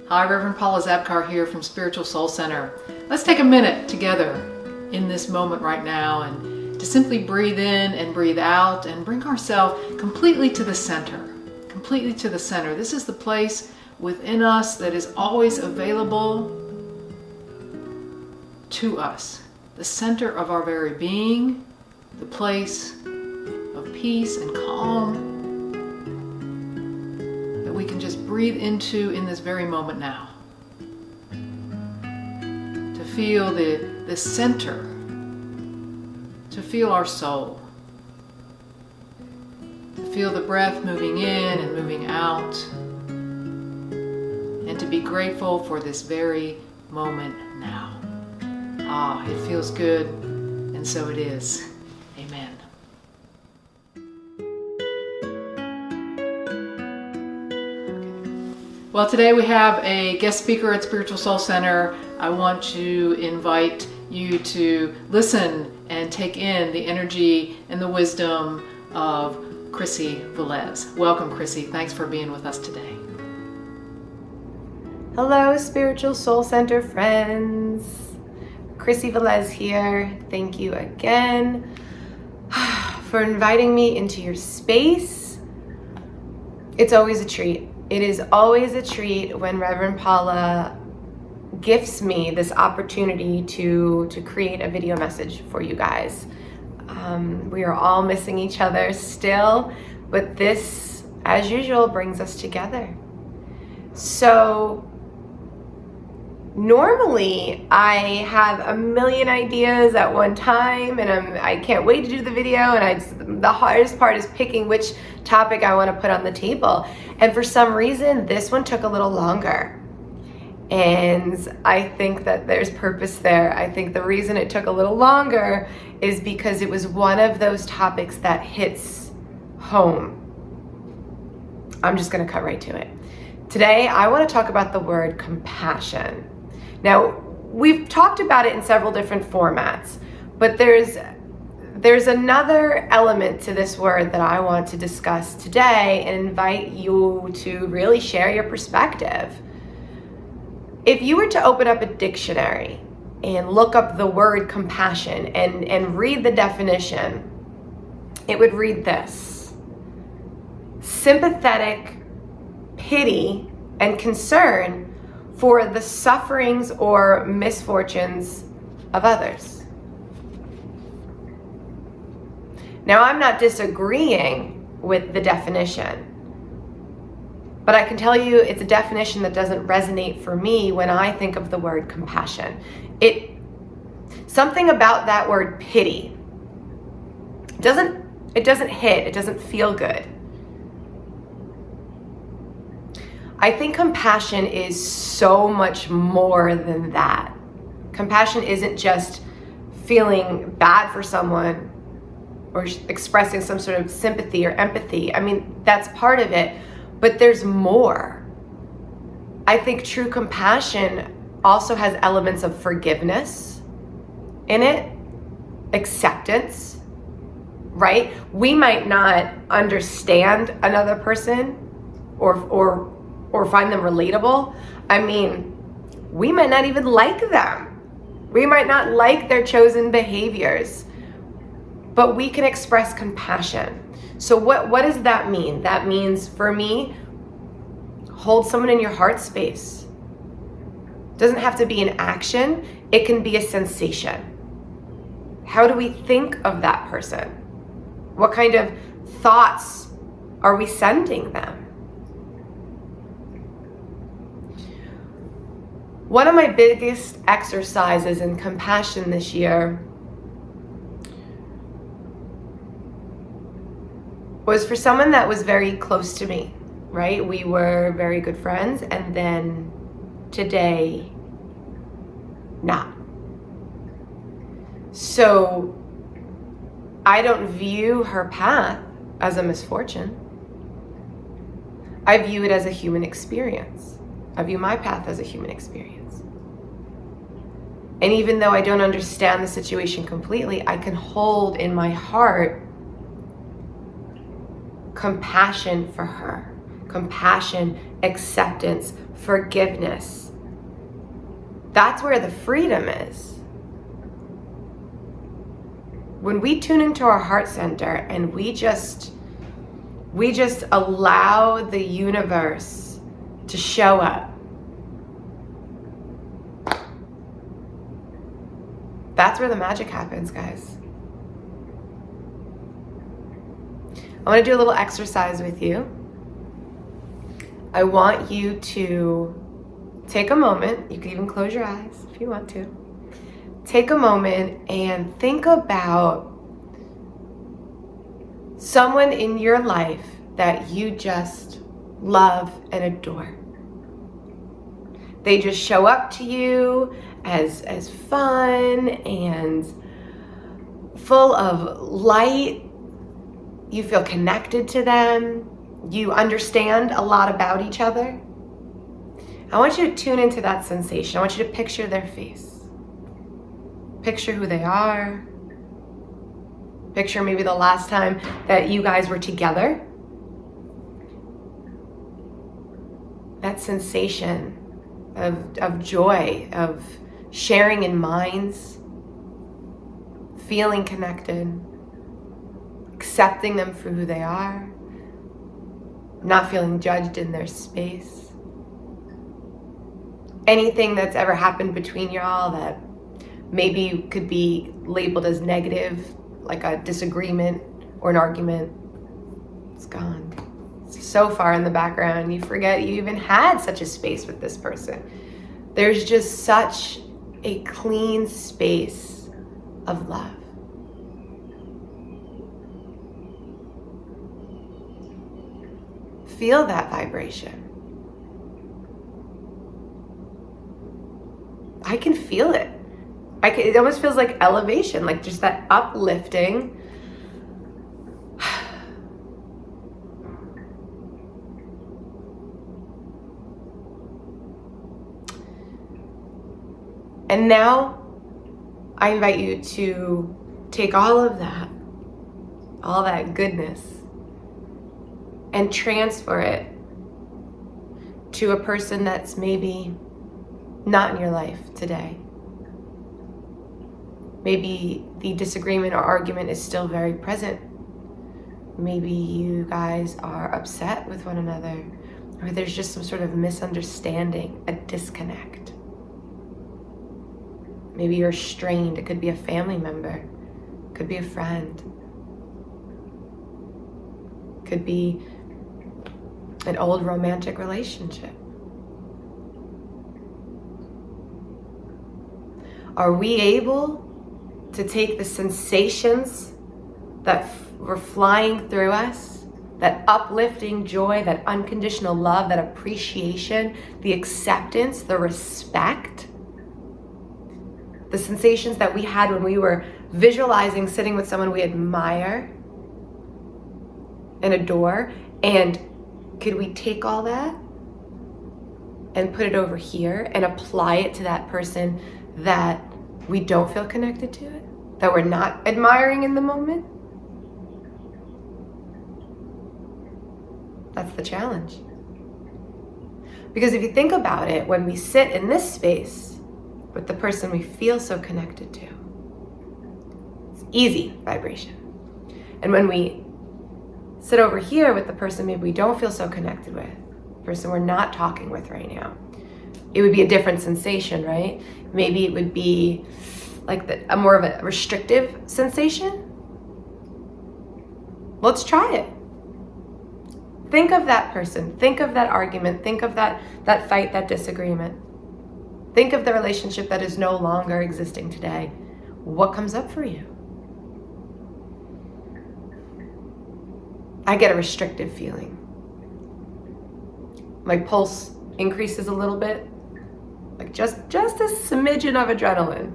Hi, Reverend Paula Zabkar here from Spiritual Soul Center. Let's take a minute together in this moment right now and to simply breathe in and breathe out and bring ourselves completely to the center. Completely to the center. This is the place within us that is always available to us. The center of our very being, the place of peace and calm that we can just breathe into in this very moment now. To feel the center, to feel our soul, to feel the breath moving in and moving out, and to be grateful for this very moment now. Ah, it feels good, and so it is. Amen. Well, today we have a guest speaker at Spiritual Soul Center. I want to invite you to listen and take in the energy and the wisdom of Chrissy Velez. Welcome, Chrissy. Thanks for being with us today. Hello, Spiritual Soul Center friends. Chrissy Velez here. Thank you again for inviting me into your space. It's always a treat. It is always a treat when Reverend Paula gifts me this opportunity to create a video message for you guys. We are all missing each other still, but this, as usual, brings us together. So normally I have a million ideas at one time and I can't wait to do the video, and the hardest part is picking which topic I want to put on the table. And for some reason, this one took a little longer. And I think that there's purpose there. I think the reason it took a little longer is because it was one of those topics that hits home. I'm just going to cut right to it. Today, I want to talk about the word compassion. Now, we've talked about it in several different formats, but there's another element to this word that I want to discuss today and invite you to really share your perspective. If you were to open up a dictionary and look up the word compassion and read the definition, it would read this: sympathetic pity and concern for the sufferings or misfortunes of others. Now, I'm not disagreeing with the definition, but I can tell you it's a definition that doesn't resonate for me when I think of the word compassion. Something about that word pity doesn't hit, it doesn't feel good. I think compassion is so much more than that. Compassion isn't just feeling bad for someone or expressing some sort of sympathy or empathy. I mean, that's part of it, but there's more. I think true compassion also has elements of forgiveness in it, acceptance, right? We might not understand another person or find them relatable. I mean, we might not even like them. We might not like their chosen behaviors, but we can express compassion. So what does that mean? That means, for me, hold someone in your heart space. It doesn't have to be an action. It can be a sensation. How do we think of that person? What kind of thoughts are we sending them? One of my biggest exercises in compassion this year was for someone that was very close to me, right? We were very good friends, and then today, not. So I don't view her path as a misfortune. I view it as a human experience. I view my path as a human experience. And even though I don't understand the situation completely, I can hold in my heart compassion for her, compassion, acceptance, forgiveness. That's where the freedom is. When we tune into our heart center and we just allow the universe to show up, that's where the magic happens, guys. I want to do a little exercise with you. I want you to take a moment. You can even close your eyes if you want to. Take a moment and think about someone in your life that you just love and adore. They just show up to you as fun and full of light. You feel connected to them. You understand a lot about each other. I want you to tune into that sensation. I want you to picture their face. Picture who they are. Picture maybe the last time that you guys were together. That sensation of joy, of sharing in minds, feeling connected, accepting them for who they are, not feeling judged in their space. Anything that's ever happened between y'all that maybe could be labeled as negative, like a disagreement or an argument, it's gone. It's so far in the background, you forget you even had such a space with this person. There's just such a clean space of love. Feel that vibration. I can feel it. It almost feels like elevation, like just that uplifting. And now I invite you to take all that goodness, and transfer it to a person that's maybe not in your life today. Maybe the disagreement or argument is still very present. Maybe you guys are upset with one another, or there's just some sort of misunderstanding, a disconnect. Maybe you're strained. It could be a family member, could be a friend, could be an old romantic relationship. Are we able to take the sensations that were flying through us, that uplifting joy, that unconditional love, that appreciation, the acceptance, the respect, the sensations that we had when we were visualizing sitting with someone we admire and adore, and could we take all that and put it over here and apply it to that person that we don't feel connected to it, that we're not admiring in the moment? That's the challenge. Because if you think about it, when we sit in this space with the person we feel so connected to, it's easy vibration. And when we sit over here with the person maybe we don't feel so connected with, the person we're not talking with right now, it would be a different sensation, right? Maybe it would be like a more of a restrictive sensation. Let's try it. Think of that person, think of that argument, think of that fight, that disagreement. Think of the relationship that is no longer existing today. What comes up for you? I get a restrictive feeling. My pulse increases a little bit, like just a smidgen of adrenaline.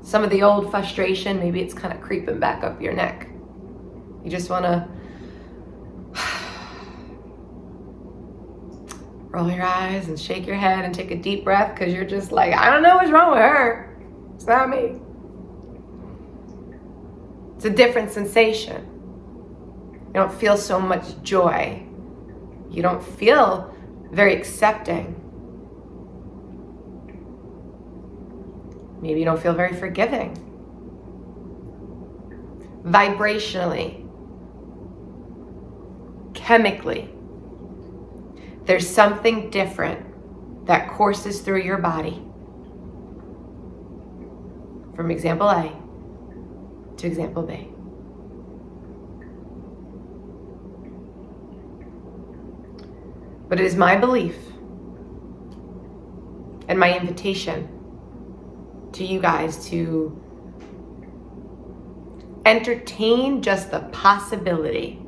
Some of the old frustration, maybe it's kind of creeping back up your neck. You just want to roll your eyes and shake your head and take a deep breath, because you're just like, I don't know what's wrong with her. It's not me. It's a different sensation. You don't feel so much joy You don't feel very accepting. Maybe you don't feel very forgiving. Vibrationally, chemically, there's something different that courses through your body from example A to example B. But it is my belief and my invitation to you guys to entertain just the possibility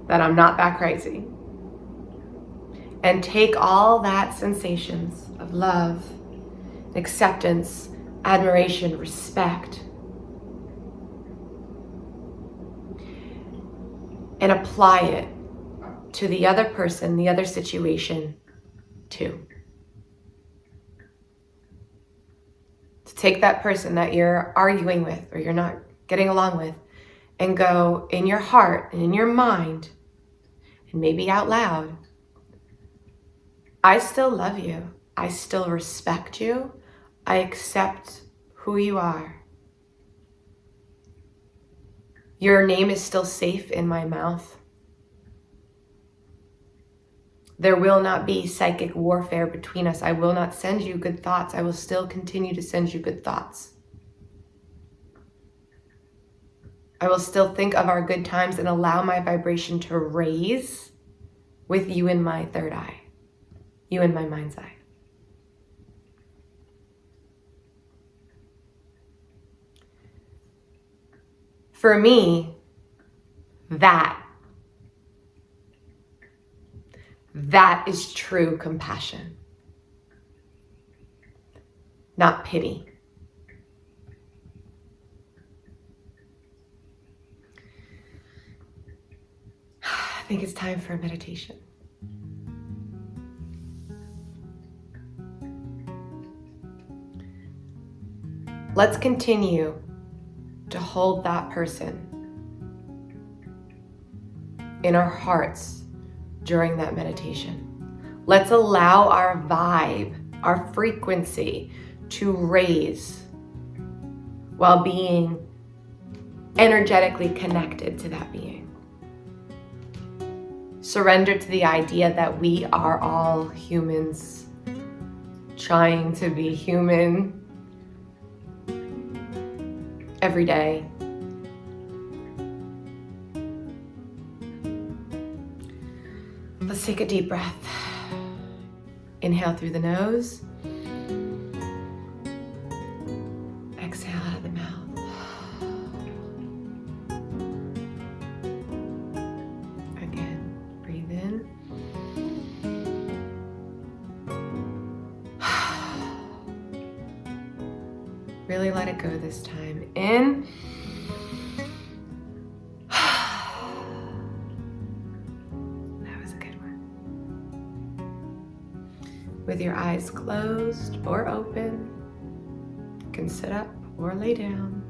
that I'm not that crazy, and take all that sensations of love, acceptance, admiration, respect, and apply it to the other person, the other situation too. To take that person that you're arguing with or you're not getting along with and go in your heart and in your mind and maybe out loud, I still love you. I still respect you. I accept who you are. Your name is still safe in my mouth. There will not be psychic warfare between us. I will not send you good thoughts. I will still continue to send you good thoughts. I will still think of our good times and allow my vibration to raise with you in my third eye, you in my mind's eye. For me, that is true compassion, not pity. I think it's time for a meditation. Let's continue to hold that person in our hearts during that meditation. Let's allow our vibe, our frequency to raise while being energetically connected to that being. Surrender to the idea that we are all humans trying to be human every day. Let's take a deep breath. Inhale through the nose. Exhale out of the mouth. Again, breathe in. Really let it go this time. In. With your eyes closed or open, you can sit up or lay down.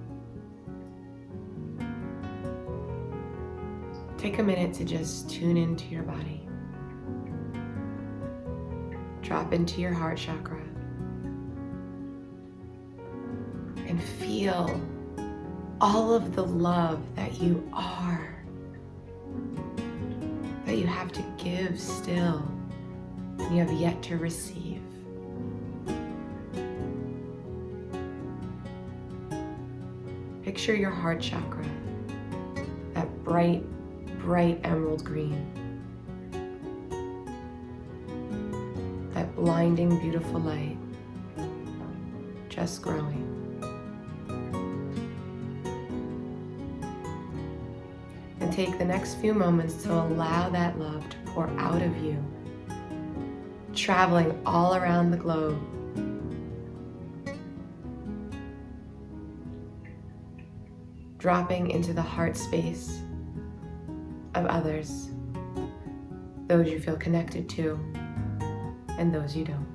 Take a minute to just tune into your body. Drop into your heart chakra and feel all of the love that you are, that you have to give still. You have yet to receive. Picture your heart chakra, that bright, bright emerald green, that blinding, beautiful light, just growing. And take the next few moments to allow that love to pour out of you, traveling all around the globe. Dropping into the heart space of others, those you feel connected to and those you don't.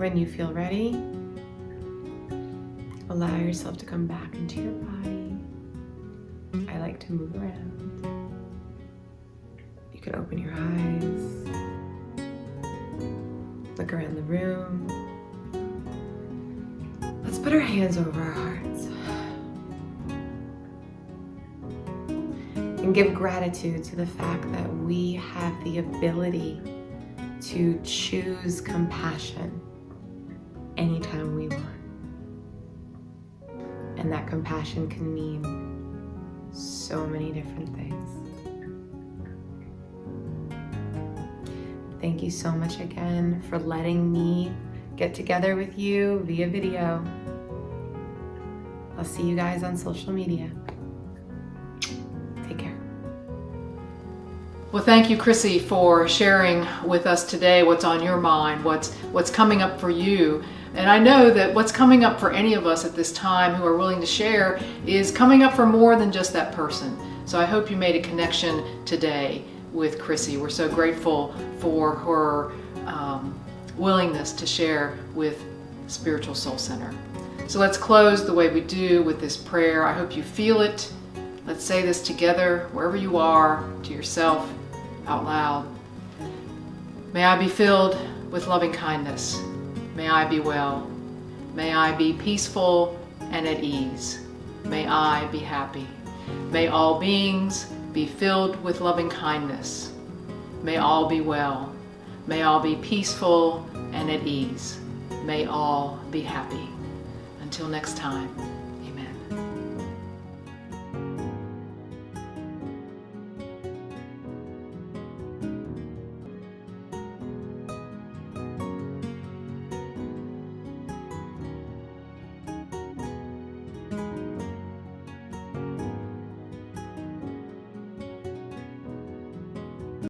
When you feel ready, allow yourself to come back into your body. I like to move around. You can open your eyes, look around the room. Let's put our hands over our hearts and give gratitude to the fact that we have the ability to choose compassion anytime we want. And that compassion can mean so many different things. Thank you so much again for letting me get together with you via video. I'll see you guys on social media. Take care. Well, thank you, Chrissy, for sharing with us today what's on your mind, what's coming up for you. And I know that what's coming up for any of us at this time who are willing to share is coming up for more than just that person. So I hope you made a connection today with Chrissy. We're so grateful for her willingness to share with Spiritual Soul Center. So let's close the way we do with this prayer. I hope you feel it. Let's say this together, wherever you are, to yourself, out loud. May I be filled with loving kindness. May I be well. May I be peaceful and at ease. May I be happy. May all beings be filled with loving kindness. May all be well. May all be peaceful and at ease. May all be happy. Until next time.